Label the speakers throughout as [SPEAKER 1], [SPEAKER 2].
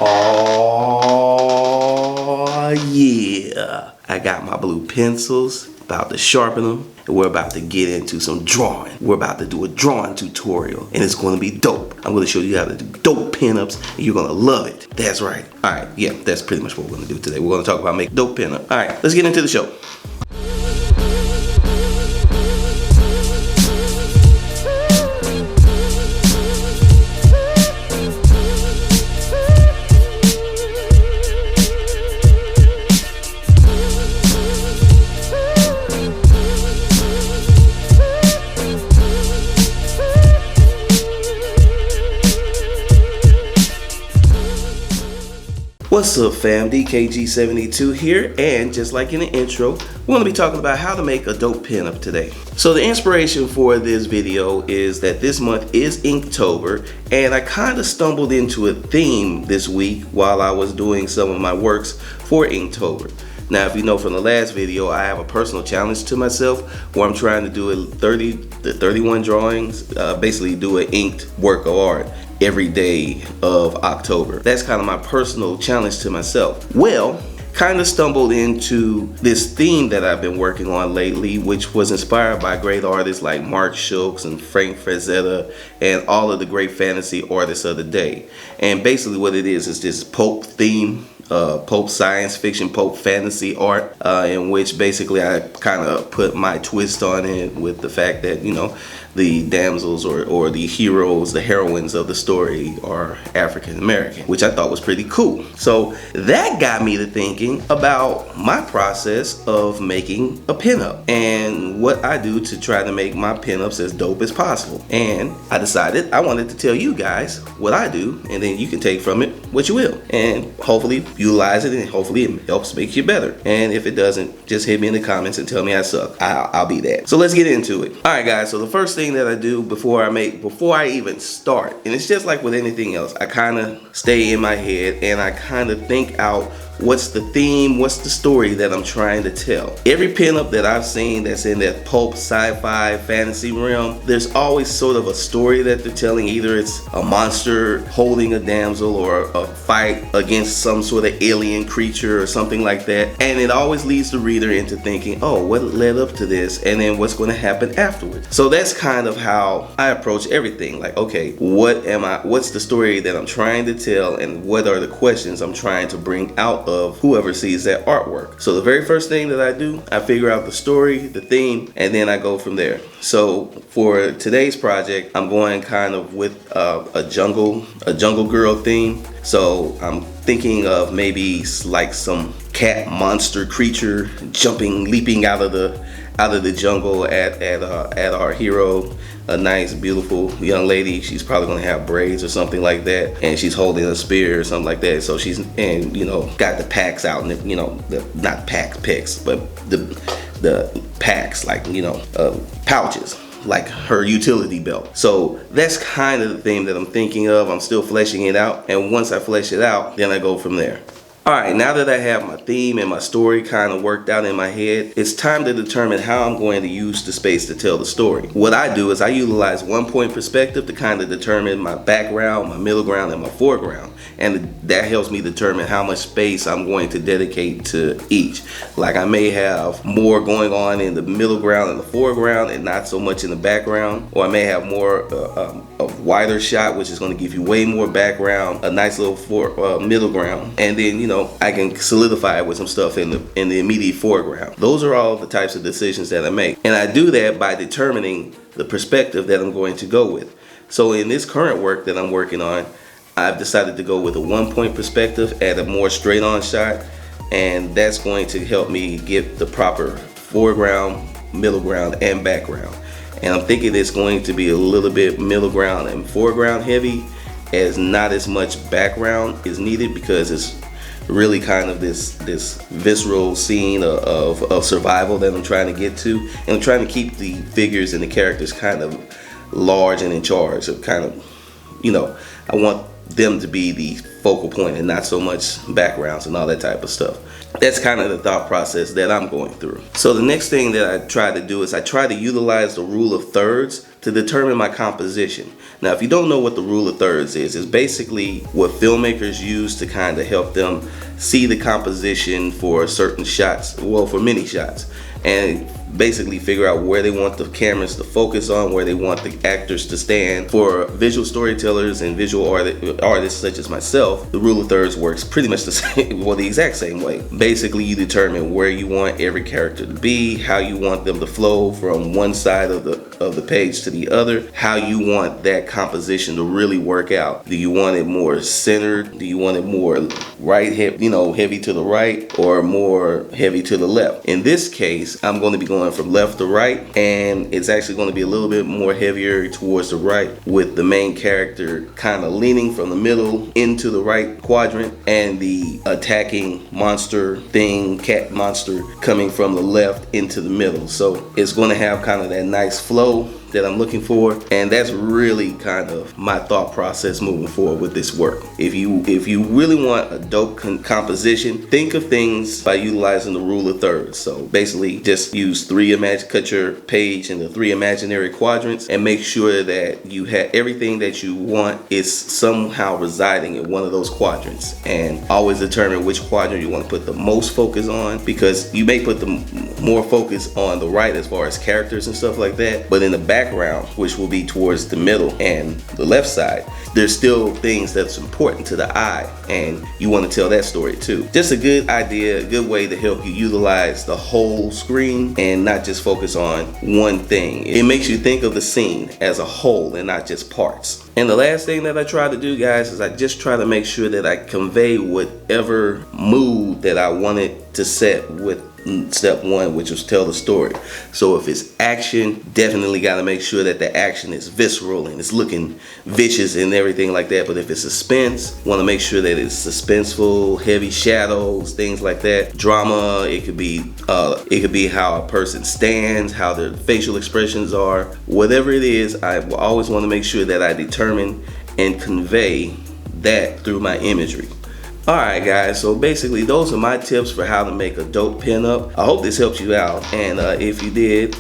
[SPEAKER 1] Oh yeah, I got my blue pencils, about to sharpen them, and we're about to get into some drawing. We're about to do a drawing tutorial, and it's going to be dope. I'm going to show you how to do dope pinups, and you're going to love it. That's right. All right, yeah, that's pretty much what we're going to do today. We're going to talk about making dope pinup. All right, let's get into the show. What's up fam, DKG72 here, and just like in the intro, we're going to be talking about how to make a dope pinup today. So the inspiration for this video is that this month is Inktober, and I kind of stumbled into a theme this week while I was doing some of my works for Inktober. Now, if you know from the last video, I have a personal challenge to myself where I'm trying to do 31 drawings, basically do an inked work of art every day of October. That's kind of my personal challenge to myself. Well, kind of stumbled into this theme that I've been working on lately, which was inspired by great artists like Mark Schultz and Frank Frazetta and all of the great fantasy artists of the day. And basically what it is this pulp theme, pulp science fiction, pulp fantasy art, in which basically I kind of put my twist on it with the fact that, you know, the damsels or the heroes, the heroines of the story are African American, which I thought was pretty cool. So that got me to thinking about my process of making a pinup and what I do to try to make my pinups as dope as possible. And I decided I wanted to tell you guys what I do, and then you can take from it what you will, and hopefully utilize it, and hopefully it helps make you better. And if it doesn't, just hit me in the comments and tell me I suck. I'll be that. So let's get into it. All right guys, so the first thing that I do before I even start, and it's just like with anything else, I kind of stay in my head and I kind of think out what's the theme, what's the story that I'm trying to tell. Every pinup that I've seen that's in that pulp sci-fi fantasy realm, there's always sort of a story that they're telling. Either it's a monster holding a damsel or a fight against some sort of alien creature or something like that, and it always leads the reader into thinking, oh, what led up to this, and then what's going to happen afterwards. So that's kind of how I approach everything. Like, okay, what's the story that I'm trying to tell, and what are the questions I'm trying to bring out of whoever sees that artwork. So the very first thing that I do, I figure out the story, the theme, and then I go from there. So for today's project, I'm going kind of with a jungle girl theme. So I'm thinking of maybe like some cat monster creature leaping out of the jungle at our hero, a nice beautiful young lady. She's probably gonna have braids or something like that, and she's holding a spear or something like that. So she's, and you know, got the packs out, and you know, not picks, but the packs, like, you know, pouches, like her utility belt. So that's kind of the theme that I'm thinking of. I'm still fleshing it out, and once I flesh it out, then I go from there. Alright, now that I have my theme and my story kind of worked out in my head, it's time to determine how I'm going to use the space to tell the story. What I do is I utilize 1-point perspective to kind of determine my background, my middle ground, and my foreground. And that helps me determine how much space I'm going to dedicate to each. Like, I may have more going on in the middle ground and the foreground and not so much in the background. Or I may have more a wider shot, which is going to give you way more background, a nice little middle ground. And then, you know, I can solidify it with some stuff in the immediate foreground. Those are all the types of decisions that I make. And I do that by determining the perspective that I'm going to go with. So in this current work that I'm working on, I've decided to go with a 1-point perspective at a more straight on shot, and that's going to help me get the proper foreground, middle ground, and background. And I'm thinking it's going to be a little bit middle ground and foreground heavy, as not as much background is needed, because it's really kind of this visceral scene of survival that I'm trying to get to, and I'm trying to keep the figures and the characters kind of large and in charge of kind of, you know, I want them to be the focal point and not so much backgrounds and all that type of stuff. That's kind of the thought process that I'm going through. So the next thing that I try to do is I try to utilize the rule of thirds to determine my composition. Now, if you don't know what the rule of thirds is, it's basically what filmmakers use to kind of help them see the composition for certain shots, well, for many shots, and basically figure out where they want the cameras to focus on, where they want the actors to stand. For visual storytellers and visual artists such as myself, the rule of thirds works pretty much the same, well, the exact same way. Basically, you determine where you want every character to be, how you want them to flow from one side of the page to the other, how you want that composition to really work out. Do you want it more centered? Do you want it more right, heavy to the right, or more heavy to the left? In this case, I'm going to be going from left to right, and it's actually going to be a little bit more heavier towards the right, with the main character kind of leaning from the middle into the right quadrant, and the attacking monster thing, cat monster, coming from the left into the middle. So it's going to have kind of that nice flow that I'm looking for, and that's really kind of my thought process moving forward with this work. If you really want a dope composition, think of things by utilizing the rule of thirds. So basically, just use cut your page into 3 imaginary quadrants, and make sure that you have everything that you want is somehow residing in one of those quadrants. And always determine which quadrant you want to put the most focus on, because you may put the more focus on the right as far as characters and stuff like that, but in the background, which will be towards the middle and the left side, there's still things that's important to the eye, and you want to tell that story too. Just a good idea, a good way to help you utilize the whole screen and not just focus on one thing. It makes you think of the scene as a whole and not just parts. And the last thing that I try to do, guys, is I just try to make sure that I convey whatever mood that I wanted to set with step 1, which was tell the story. So if it's action, definitely got to make sure that the action is visceral and it's looking vicious and everything like that. But if it's suspense, want to make sure that it's suspenseful, heavy shadows, things like that. Drama, it could be how a person stands, how their facial expressions are, whatever it is. I always want to make sure that I determine and convey that through my imagery. Alright guys, so basically those are my tips for how to make a dope pinup. I hope this helped you out, and if you did,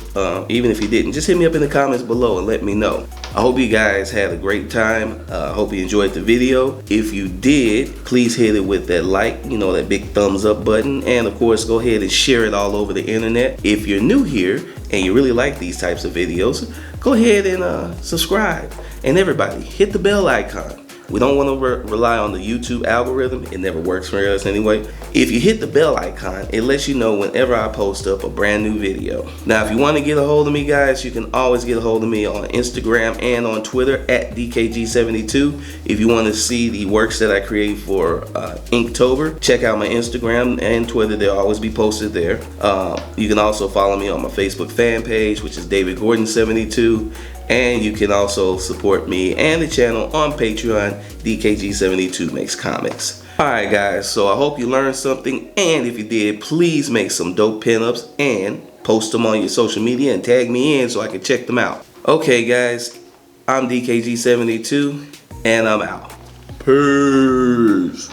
[SPEAKER 1] even if you didn't, just hit me up in the comments below and let me know. I hope you guys had a great time. I hope you enjoyed the video. If you did, please hit it with that like, that big thumbs up button, and of course go ahead and share it all over the internet. If you're new here and you really like these types of videos, go ahead and subscribe, and everybody hit the bell icon. We don't want to rely on the YouTube algorithm. It never works for us anyway. If you hit the bell icon, it lets you know whenever I post up a brand new video. Now, if you want to get a hold of me, guys, you can always get a hold of me on Instagram and on Twitter at DKG72. If you want to see the works that I create for Inktober, check out my Instagram and Twitter. They'll always be posted there. You can also follow me on my Facebook fan page, which is David Gordon 72. And you can also support me and the channel on Patreon. DKG72 makes comics. Alright guys, so I hope you learned something, and if you did, please make some dope pinups and post them on your social media and tag me in so I can check them out. Okay guys, I'm DKG72 and I'm out. Peace.